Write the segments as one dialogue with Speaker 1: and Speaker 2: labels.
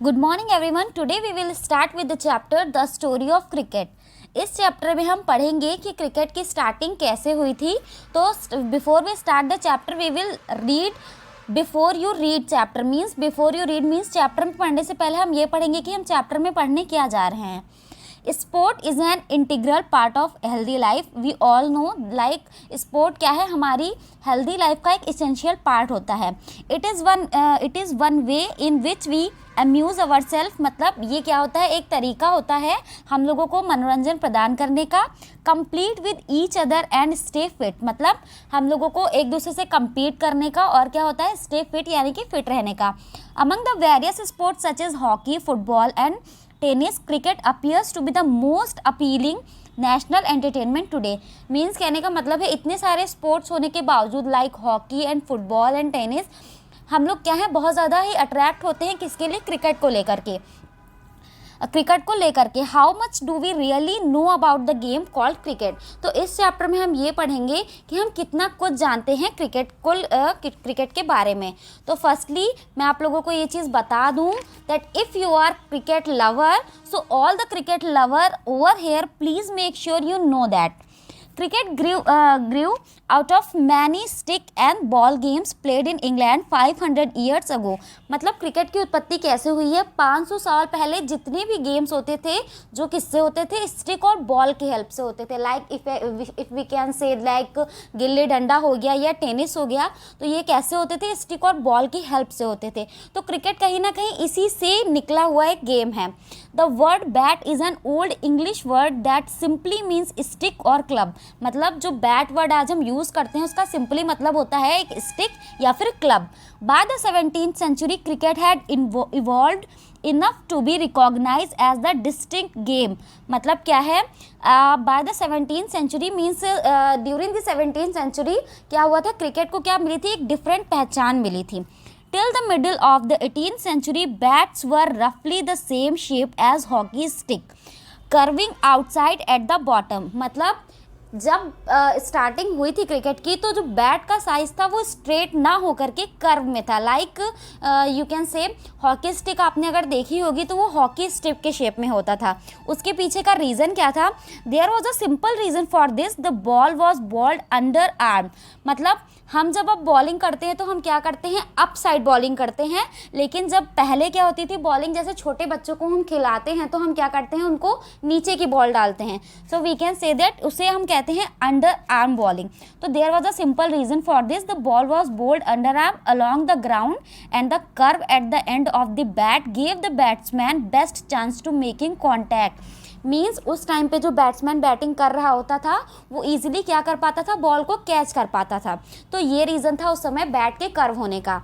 Speaker 1: Good morning everyone. Today we will start with the chapter the story of cricket. इस chapter में हम पढ़ेंगे कि क्रिकेट की स्टार्टिंग कैसे हुई थी। तो before we start the chapter we will read before you read chapter means chapter में पढ़ने से पहले हम ये पढ़ेंगे कि हम चैप्टर में पढ़ने क्या जा रहे हैं। Sport is an integral part of healthy life. We all know like sport क्या है, हमारी हेल्दी लाइफ का एक इसेंशियल पार्ट होता है। It is one way in which we amuse our self. मतलब ये क्या होता है, एक तरीका होता है हम लोगों को मनोरंजन प्रदान करने का। Complete with each other and stay fit, मतलब हम लोगों को एक दूसरे से compete करने का, और क्या होता है स्टे फिट यानी कि फिट रहने का। Among the various sports such as hockey, football and tennis, cricket appears to be the most appealing national entertainment today. Means कहने का मतलब है इतने सारे स्पोर्ट्स होने के बावजूद like hockey and football and tennis, हम लोग क्या है बहुत ज़्यादा ही अट्रैक्ट होते हैं किसके लिए, क्रिकेट को लेकर के। How much do we really know about the game called cricket. तो इस चैप्टर में हम ये पढ़ेंगे कि हम कितना कुछ जानते हैं क्रिकेट के बारे में। तो फर्स्टली मैं आप लोगों को ये चीज़ बता दूं that if you are cricket lover, so all the cricket lover over here please make sure you know that cricket grew out of many stick and ball games played in England 500 years ago। मतलब cricket की उत्पत्ति कैसे हुई है, 500 साल पहले जितने भी गेम्स होते थे जो किससे होते थे, स्टिक और बॉल की हेल्प से होते थे। Like if we can say like gilli danda हो गया या टेनिस हो गया, तो ये कैसे होते थे, स्टिक और बॉल की हेल्प से होते थे। तो क्रिकेट कहीं ना कहीं इसी से निकला हुआ एक गेम है। The word bat is an old English word that simply means stick और क्लब। मतलब जो बैट वर्ड आज हम यूज़ करते हैं उसका सिंपली मतलब होता है एक स्टिक या फिर club. By the 17th century cricket had evolved enough to be recognise as the distinct game. मतलब क्या है, by the 17th century means during the 17th century क्या हुआ था, क्रिकेट को क्या मिली थी, एक डिफरेंट पहचान मिली थी। Till the middle of the 18th century, bats were roughly the same shape as hockey stick, curving outside at the bottom। मतलब जब स्टार्टिंग हुई थी क्रिकेट की, तो जो बैट का साइज़ था वो स्ट्रेट ना होकर के कर्व में था। Like you can say hockey stick आपने अगर देखी होगी तो वो हॉकी स्टिक के शेप में होता था। उसके पीछे का रीज़न क्या था, there was a simple reason for this, the ball was bowled under arm. मतलब हम जब अब बॉलिंग करते हैं तो हम क्या करते हैं, अप साइड बॉलिंग करते हैं। लेकिन जब पहले क्या होती थी बॉलिंग, जैसे छोटे बच्चों को हम खिलाते हैं तो हम क्या करते हैं, उनको नीचे की बॉल डालते हैं। So we can say that उसे हम कहते हैं अंडर आर्म बॉलिंग। तो there was a simple reason for this, the ball was bowled under arm along the ground and the curve at the end of the bat gave the batsman best chance to making contact. Means उस time पे जो batsman batting कर रहा होता था वो easily क्या कर पाता था, बॉल को कैच कर पाता था। तो ये रीज़न था उस समय बैट के कर्व होने का।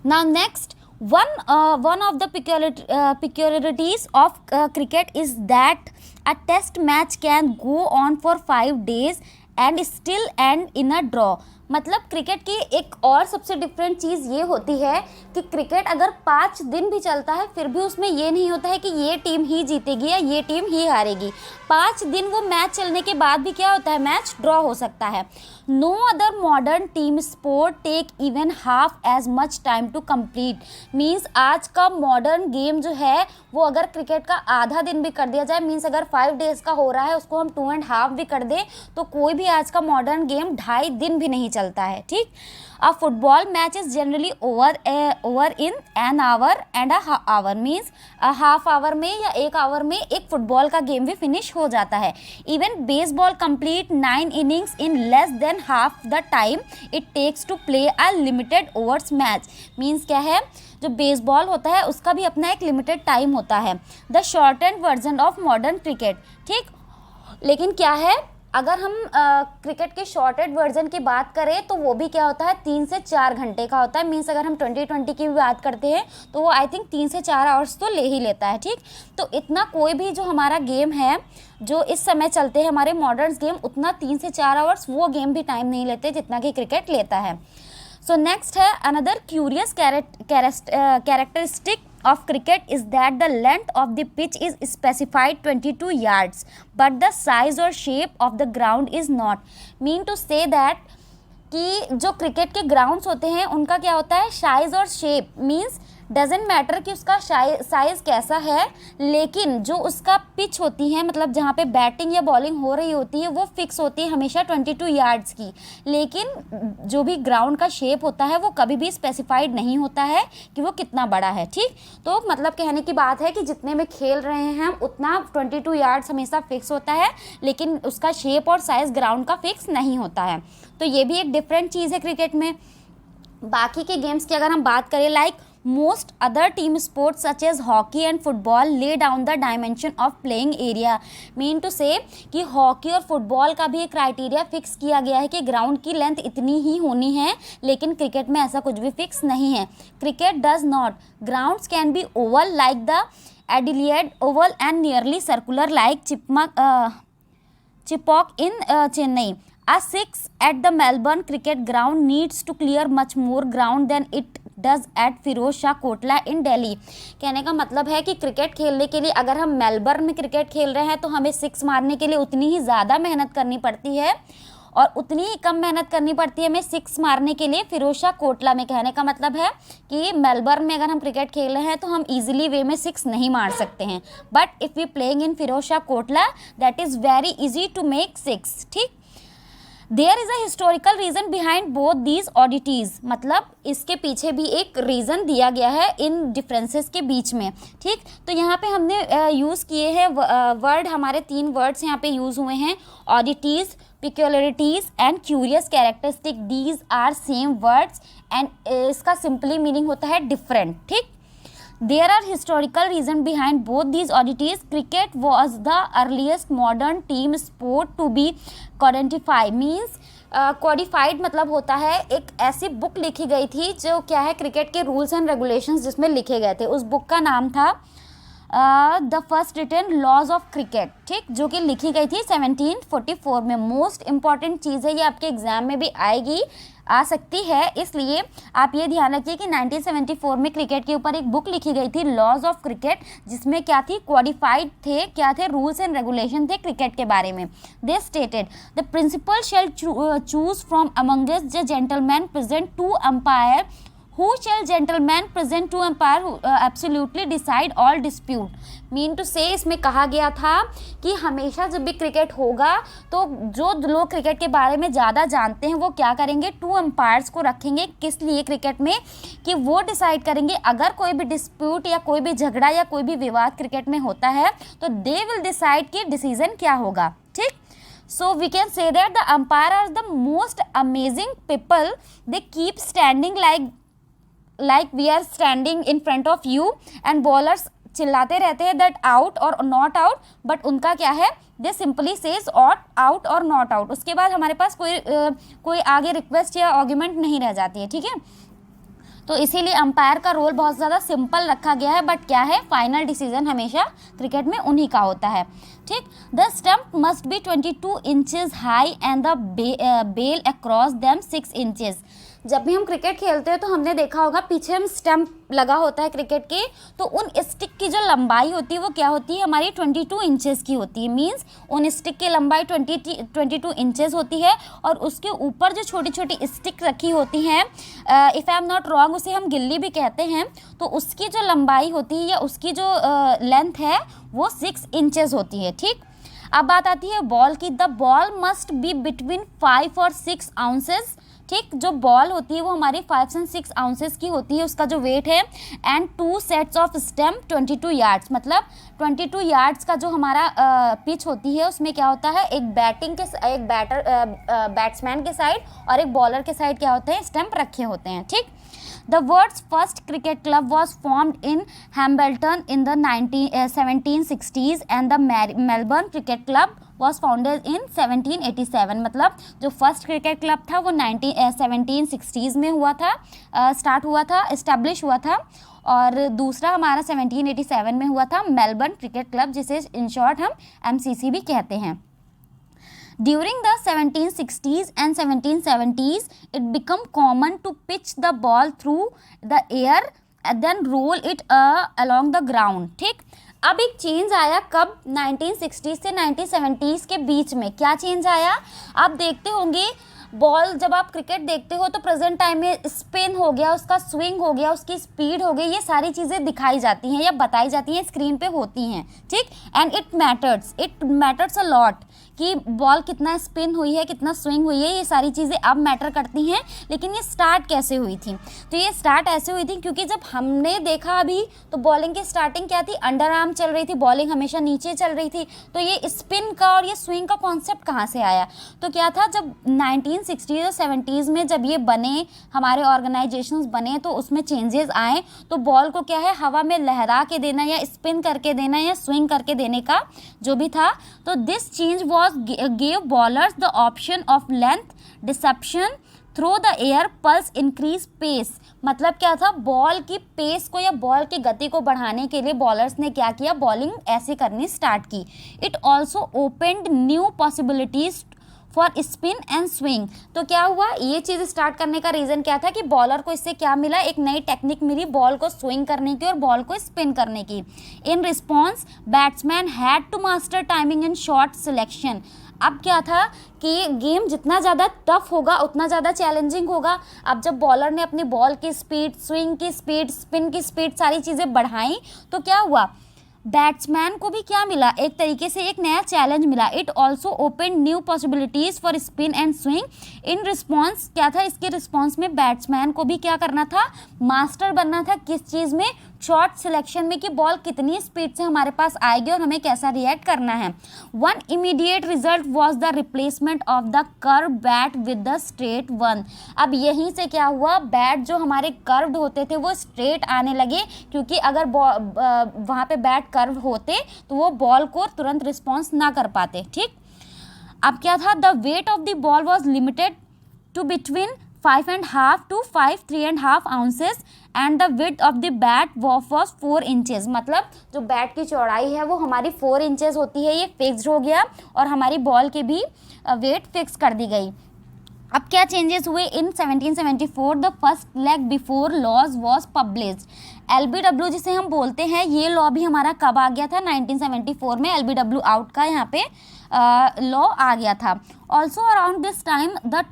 Speaker 1: Now next, one of the peculiarities of cricket is that a test match can go on for 5 days and still end in a draw। मतलब क्रिकेट की एक और सबसे डिफरेंट चीज़ ये होती है कि क्रिकेट अगर 5 दिन भी चलता है फिर भी उसमें ये नहीं होता है कि ये टीम ही जीतेगी या ये टीम ही हारेगी। 5 दिन वो मैच चलने के बाद भी क्या होता है, मैच ड्रॉ हो सकता है। No other modern team sport take even half as much time to complete. Means आज का मॉडर्न गेम जो है वो अगर क्रिकेट का आधा दिन भी कर दिया जाए, मीन्स अगर 5 डेज़ का हो रहा है उसको हम 2.5 भी कर दें, तो कोई भी आज का मॉडर्न गेम 2.5 दिन भी नहीं चलता है। ठीक, a football match is generally over in an hour and a hour. Means half hour में या 1 आवर में एक फुटबॉल का गेम भी फिनिश हो जाता है। Even baseball complete 9 innings in less than half the time it takes to play a limited overs match. Means क्या है, जो बेसबॉल होता है उसका भी अपना एक लिमिटेड टाइम होता है, the shortened version of modern cricket. ठीक, लेकिन क्या है, अगर हम क्रिकेट के शॉर्टेड वर्जन की बात करें तो वो भी क्या होता है, 3 से 4 घंटे का होता है। मीन्स अगर हम 2020 की भी बात करते हैं तो वो आई थिंक 3 से 4 आवर्स तो ले ही लेता है। ठीक, तो इतना कोई भी जो हमारा गेम है जो इस समय चलते हैं हमारे मॉडर्न गेम, उतना 3 से 4 आवर्स वो गेम भी टाइम नहीं लेते जितना कि क्रिकेट लेता है। सो नेक्स्ट है, another curious characteristic of cricket is that the length of the pitch is specified 22 yards but the size or shape of the ground is not। mean to say that कि जो cricket के grounds होते हैं उनका क्या होता है, size और शेप। मीन्स डजेंट मैटर कि उसका साइज़ कैसा है, लेकिन जो उसका पिच होती है, मतलब जहाँ पे बैटिंग या बॉलिंग हो रही होती है, वो फिक्स होती है हमेशा 22 यार्ड्स की। लेकिन जो भी ग्राउंड का शेप होता है वो कभी भी स्पेसिफाइड नहीं होता है कि वो कितना बड़ा है, ठीक। तो मतलब कहने की बात है कि जितने में खेल रहे हैं हम उतना 22 यार्ड्स हमेशा फिक्स होता है, लेकिन उसका शेप और साइज़ ग्राउंड का फिक्स नहीं होता है। तो ये भी एक डिफरेंट चीज़ है क्रिकेट में। बाकी के गेम्स की अगर हम बात करें, like most other team sports such as hockey and football lay down the dimension of playing area. Mean to say कि हॉकी और फुटबॉल का भी एक क्राइटेरिया फिक्स किया गया है कि ग्राउंड की लेंथ इतनी ही होनी है, लेकिन क्रिकेट में ऐसा कुछ भी फिक्स नहीं है। Cricket does not, grounds can be oval like the Adelaide Oval and nearly circular like Chepauk in Chennai. A six at the Melbourne cricket ground needs to clear much more ground than it does at Feroz Shah Kotla in Delhi. कहने का मतलब है कि cricket खेलने के लिए अगर हम मेलबर्न में क्रिकेट खेल रहे हैं तो हमें सिक्स मारने के लिए उतनी ही ज़्यादा मेहनत करनी पड़ती है और उतनी ही कम मेहनत करनी पड़ती है हमें सिक्स मारने के लिए फिरोज शाह कोटला में। कहने का मतलब है कि मेलबर्न में अगर हम क्रिकेट खेल रहे हैं तो हम इजीली वे में सिक्स नहीं मार सकते हैं, but if we playing in Feroz Shah Kotla that is very easy to make six, ठीक। There is a historical reason behind both these oddities, मतलब इसके पीछे भी एक रीज़न दिया गया है इन डिफरेंसेस के बीच में, ठीक। तो यहाँ पे हमने यूज़ किए हैं वर्ड, हमारे 3 वर्ड्स यहाँ पे यूज़ हुए हैं, oddities, peculiarities and curious characteristic. These are same words and इसका सिंपली मीनिंग होता है डिफरेंट, ठीक। There are historical reasons behind both these oddities. Cricket was the earliest modern team sport to be codified. Means codified मतलब होता है एक ऐसी book लिखी गई थी जो क्या है, क्रिकेट के रूल्स एंड रेगुलेशंस जिसमें लिखे गए थे। उस बुक का नाम था the first written laws of cricket, ठीक, जो कि लिखी गई थी 1744 में। मोस्ट इंपॉर्टेंट चीज़ है, ये आपके एग्जाम में भी आ सकती है, इसलिए आप ये ध्यान रखिए कि 1974 में क्रिकेट के ऊपर एक बुक लिखी गई थी लॉज ऑफ क्रिकेट, जिसमें क्या थी, कोडिफाइड थे, क्या थे, रूल्स एंड रेगुलेशन थे क्रिकेट के बारे में। They stated the principal shall choose from amongst the gentleman present to umpire Who shall gentleman present to umpire who absolutely decide all dispute? Mean to say इसमें कहा गया था कि हमेशा जब भी क्रिकेट होगा तो जो लोग क्रिकेट के बारे में ज़्यादा जानते हैं वो क्या करेंगे, 2 अंपायर्स को रखेंगे। किस लिए क्रिकेट में, कि वो डिसाइड करेंगे अगर कोई भी डिस्प्यूट या कोई भी झगड़ा या कोई भी विवाद क्रिकेट में होता है तो दे विल डिसाइड कि डिसीजन क्या होगा, ठीक। So we can say that the umpire are the most amazing people. They keep standing like we are standing in front of you and bowlers चिल्लाते रहते हैं दैट आउट और not out, but उनका क्या है, दे सिंपली सेज आउट और not out. उसके बाद हमारे पास कोई आगे रिक्वेस्ट या आर्ग्यूमेंट नहीं रह जाती है, ठीक है। तो इसीलिए अंपायर का रोल बहुत ज़्यादा सिंपल रखा गया है, बट क्या है, फाइनल डिसीजन हमेशा क्रिकेट में उन्हीं का होता है, ठीक। The stump must be 22 inches high and the bail across them 6 inches. जब भी हम क्रिकेट खेलते हैं तो हमने देखा होगा पीछे हम स्टंप लगा होता है क्रिकेट के, तो उन स्टिक की जो लंबाई होती है वो क्या होती है, हमारी 22 इंचेस की होती है। मींस उन स्टिक की लंबाई 22 इंचेस होती है और उसके ऊपर जो छोटी छोटी स्टिक रखी होती हैं, if I am not wrong उसे हम गिल्ली भी कहते हैं, तो उसकी जो लंबाई होती है या उसकी जो लेंथ है वो 6 इंचेस होती है, ठीक। अब बात आती है बॉल की। The ball must be between 5 और 6 आउंसेस, ठीक। जो बॉल होती है वो हमारी 5 से 6 आउंसेस की होती है, उसका जो वेट है। And 2 sets off stump 22 yards, मतलब 22 यार्ड्स का जो हमारा पिच होती है उसमें क्या होता है, एक बैट्समैन के साइड और एक बॉलर के साइड क्या होते हैं, स्टम्प रखे होते हैं, ठीक। The world's first cricket club was formed in Hambleton in the 1760s and the Melbourne Cricket Club was founded in 1787। मतलब जो फर्स्ट क्रिकेट क्लब था वो 1760s में हुआ था, स्टार्ट हुआ था, इस्टेब्लिश हुआ था, और दूसरा हमारा 1787 में हुआ था मेलबर्न क्रिकेट क्लब, जिसे इन शॉर्ट हम MCC भी कहते हैं। During the 1760s and 1770s, it became common to pitch the ball through the air and then roll it along the ground, ठीक। अब एक चेंज आया कब, 1960 से 1970s के बीच में। क्या चेंज आया, आप देखते होंगे बॉल जब आप क्रिकेट देखते हो तो प्रेजेंट टाइम में स्पिन हो गया, उसका स्विंग हो गया, उसकी स्पीड हो गई, ये सारी चीज़ें दिखाई जाती हैं या बताई जाती हैं, स्क्रीन पे होती हैं, ठीक। And it matters a lot कि बॉल कितना स्पिन हुई है, कितना स्विंग हुई है, ये सारी चीज़ें अब मैटर करती हैं। लेकिन ये स्टार्ट कैसे हुई थी? तो ये स्टार्ट ऐसे हुई थी क्योंकि जब हमने देखा अभी तो बॉलिंग की स्टार्टिंग क्या थी, अंडर आर्म चल रही थी, बॉलिंग हमेशा नीचे चल रही थी। तो ये स्पिन का और ये स्विंग का कॉन्सेप्ट कहाँ से आया? तो क्या था, जब 1960s और 70s में जब ये बने, हमारे ऑर्गेनाइजेशंस बने, तो उसमें चेंजेस आए। तो बॉल को क्या है, हवा में लहरा के देना या स्पिन करके देना या स्विंग करके देने का जो भी था, तो this change was gave bowlers the option of length deception through the air, plus increase pace. मतलब क्या था, बॉल की पेस को या बॉल की गति को बढ़ाने के लिए बॉलर्स ने क्या किया, बॉलिंग ऐसे करनी स्टार्ट की। It also opened new possibilities for spin and swing. तो क्या हुआ, ये चीज़ स्टार्ट करने का रीज़न क्या था कि बॉलर को इससे क्या मिला, एक नई टेक्निक मिली बॉल को स्विंग करने की और बॉल को स्पिन करने की। In response batsman had to master timing and shot selection. अब क्या था कि गेम जितना ज़्यादा टफ होगा उतना ज़्यादा चैलेंजिंग होगा। अब जब बॉलर ने अपनी बॉल की स्पीड, स्विंग की स्पीड, स्पिन की स्पीड, सारी चीज़ें बढ़ाई, तो क्या हुआ, बैट्समैन को भी क्या मिला, एक तरीके से एक नया चैलेंज मिला। It also open new possibilities for spin and swing. In response क्या था, इसके रिस्पॉन्स में बैट्समैन को भी क्या करना था, मास्टर बनना था किस चीज़ में, शॉट सिलेक्शन में, कि बॉल कितनी स्पीड से हमारे पास आएगी और हमें कैसा रिएक्ट करना है। One immediate result was the replacement of the curve bat with the straight one. अब यहीं से क्या हुआ, बैट जो हमारे कर्व्ड होते थे वो स्ट्रेट आने लगे, क्योंकि अगर वहाँ पे बैट कर्व होते तो वो बॉल को तुरंत रिस्पॉन्स ना कर पाते, ठीक। अब क्या था, the weight of the ball was limited to between 5.5 to 3.5 ounces and the width of the bat was 4 inches. मतलब जो बैट की चौड़ाई है वो हमारी 4 इंचेस होती है, ये फिक्स्ड हो गया और हमारी बॉल के भी वेट फिक्स कर दी गई। अब क्या चेंजेस हुए, in 1774 the first leg before laws was published. LBW जिसे हम बोलते हैं, ये लॉ भी हमारा कब आ गया था, 1974 में LBW आउट का यहाँ पे लॉ आ गया था। Also around this time the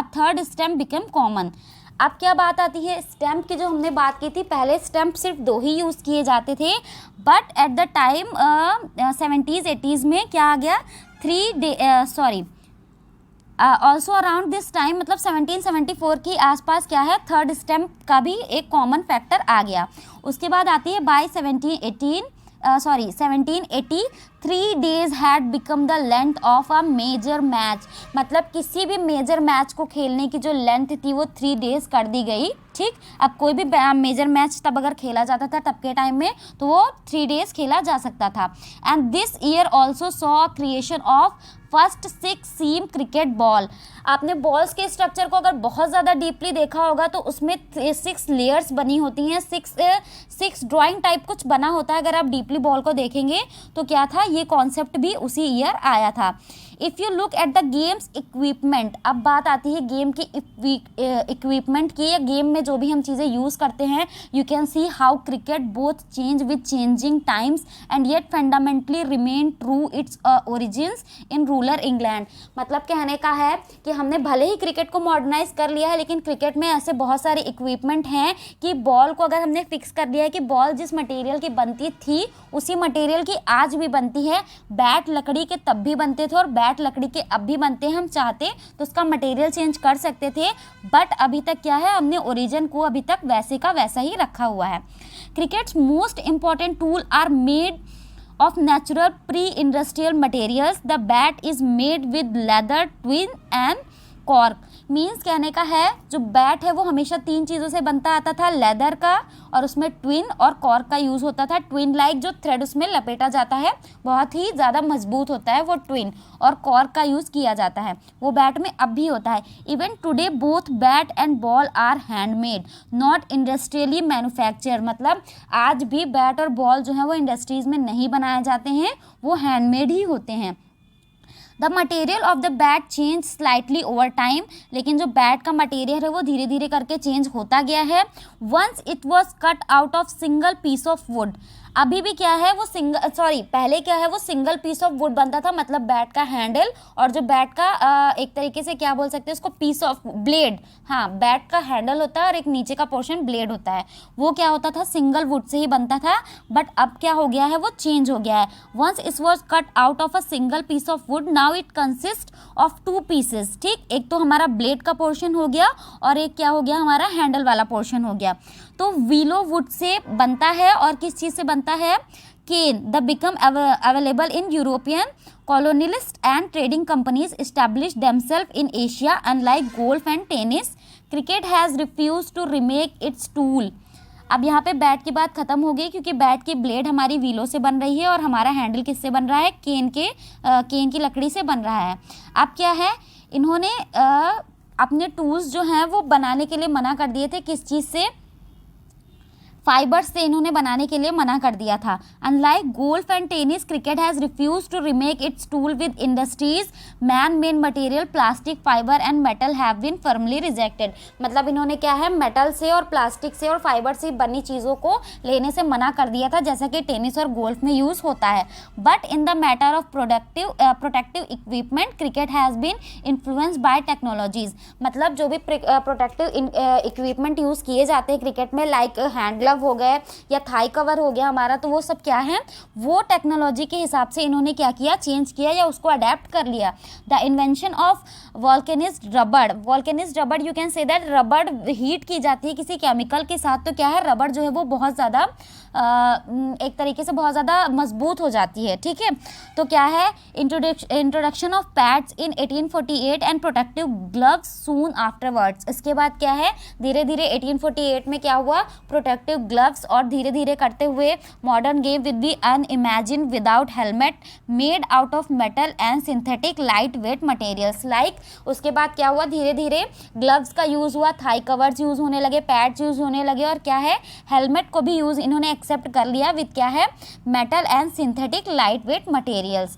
Speaker 1: third stamp become common. अब क्या बात आती है, स्टैम्प की जो हमने बात की थी, पहले स्टैम्प सिर्फ 2 ही यूज़ किए जाते थे, but at the time 70s 80s में क्या आ गया, ऑल्सो अराउंड दिस टाइम, मतलब 1774 के आसपास क्या है, थर्ड स्टैम्प का भी एक कॉमन फैक्टर आ गया। उसके बाद आती है by 1780 3 days had become the length of a major match. मतलब किसी भी मेजर मैच को खेलने की जो लेंथ थी वो 3 days कर दी गई, ठीक। अब कोई भी मेजर मैच तब अगर खेला जाता था तब के टाइम में, तो वो 3 days खेला जा सकता था। And this year also saw creation of first 6 seam cricket ball. आपने बॉल्स के स्ट्रक्चर को अगर बहुत ज़्यादा डीपली देखा होगा तो उसमें 6 लेयर्स बनी होती हैं, 6 ड्राइंग टाइप कुछ बना होता है। अगर आप डीपली बॉल को देखेंगे तो क्या था, ये कॉन्सेप्ट भी उसी ईयर आया था। If you look at the games equipment, अब बात आती है गेम के इक्विपमेंट की, या गेम में जो भी हम चीज़ें यूज़ करते हैं। You can see how cricket both change with changing times and yet fundamentally remain true it's origins in rural England. मतलब कहने का है कि हमने भले ही क्रिकेट को मॉडर्नाइज कर लिया है, लेकिन क्रिकेट में ऐसे बहुत सारे इक्विपमेंट हैं कि बॉल को अगर हमने फिक्स कर दिया है कि बॉल जिस मटेरियल की बनती थी उसी मटेरियल की आज भी बनती है। बैट लकड़ी के तब भी बनते थे और बैट लकड़ी के अब भी बनते हैं। हम चाहते तो उसका मटेरियल चेंज कर सकते थे, बट अभी तक क्या है, हमने ओरिजिन को अभी तक वैसे का वैसा ही रखा हुआ है। Cricket's most important tool are made of natural pre-industrial materials. The bat is made with leather, twine and cork. Means कहने का है जो बैट है वो हमेशा 3 चीज़ों से बनता आता था, लेदर का, और उसमें ट्विन और कॉर्क का यूज़ होता था। ट्विन लाइक जो थ्रेड उसमें लपेटा जाता है बहुत ही ज़्यादा मजबूत होता है वो ट्विन, और कॉर्क का यूज़ किया जाता है, वो बैट में अब भी होता है। Even today both bat and ball are handmade not industrially manufacture. मतलब आज भी बैट और बॉल जो है वो इंडस्ट्रीज़ में नहीं बनाए जाते हैं, वो हैंडमेड ही होते हैं। The material of the bat change slightly over time. लेकिन जो बैट का मटेरियल है वो धीरे धीरे करके चेंज होता गया है। Once it was cut out of single piece of wood. अभी भी क्या है वो पहले क्या है वो सिंगल पीस ऑफ वुड बनता था, मतलब बैट का हैंडल और जो बैट का एक तरीके से क्या बोल सकते हैं उसको, पीस ऑफ ब्लेड। हाँ, बैट का हैंडल होता है और एक नीचे का पोर्शन ब्लेड होता है, वो क्या होता था सिंगल वुड से ही बनता था। बट अब क्या हो गया है, वो चेंज हो गया है। Once it was cut out of a single piece of wood, now it consist of 2 pieces. ठीक, एक तो हमारा ब्लेड का पोर्शन हो गया और एक क्या हो गया, हमारा हैंडल वाला पोर्शन हो गया। तो विलो वुड से बनता है और किस चीज़ से बनता है, cane. They become available in European colonialist and trading companies established themselves in Asia. Unlike golf and tennis, cricket has refused to remake its tool. अब यहाँ पे बैट की बात खत्म हो गई क्योंकि बैट की ब्लेड हमारी व्हीलो से बन रही है और हमारा हैंडल किससे बन रहा है, केन की लकड़ी से बन रहा है। अब क्या है, इन्होंने अपने टूल्स जो हैं वो बनाने के लिए मना कर दिए थे, किस चीज़ से, फाइबर्स से इन्होंने बनाने के लिए मना कर दिया था। Unlike golf and tennis, cricket has refuse to remake its tool with industries man made material plastic, fibre and metal have been firmly rejected. मतलब इन्होंने क्या है, मेटल से और प्लास्टिक से और फाइबर से बनी चीज़ों को लेने से मना कर दिया था, जैसा कि टेनिस और गोल्फ में यूज़ होता है। But in the matter of protective equipment, cricket has been influenced by technologies. मतलब जो भी प्रोटेक्टिव इक्विपमेंट यूज़ किए जाते हैं क्रिकेट में, लाइक हैंड ग्लव हो गए या थाई कवर हो गया हमारा, तो वो सब क्या है, वो टेक्नोलॉजी के हिसाब से इन्होंने क्या किया, चेंज किया या उसको अडेप्ट कर लिया। द इन्वेंशन ऑफ वॉल्केनिज्ड रबड़, यू कैन से दैट रबड़ हीट की जाती है किसी केमिकल के साथ, तो क्या है, रबड़ जो है वो बहुत ज़्यादा एक तरीके से बहुत ज़्यादा मजबूत हो जाती है। ठीक है, तो क्या है, introduction of pads in 1848 and protective gloves soon afterwards. इसके बाद क्या है, धीरे धीरे 1848 में क्या हुआ, प्रोटेक्टिव ग्लव्स, और धीरे धीरे करते हुए modern game with the unimaginable without helmet made out of metal and synthetic light weight materials. Like उसके बाद क्या हुआ, धीरे धीरे ग्लव्स का यूज़ हुआ, थाई कवर्स यूज़ होने लगे, पैड्स यूज़ होने लगे, और क्या है, हेलमेट को भी यूज़ इन्होंने एक्सेप्ट कर लिया विद क्या है, metal and synthetic light weight materials.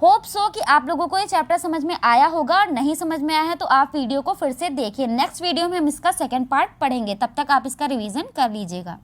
Speaker 1: Hope so कि आप लोगों को ये चैप्टर समझ में आया होगा, और नहीं समझ में आया है तो आप वीडियो को फिर से देखिए। नेक्स्ट वीडियो में हम इसका सेकंड पार्ट पढ़ेंगे, तब तक आप इसका रिवीजन कर लीजिएगा।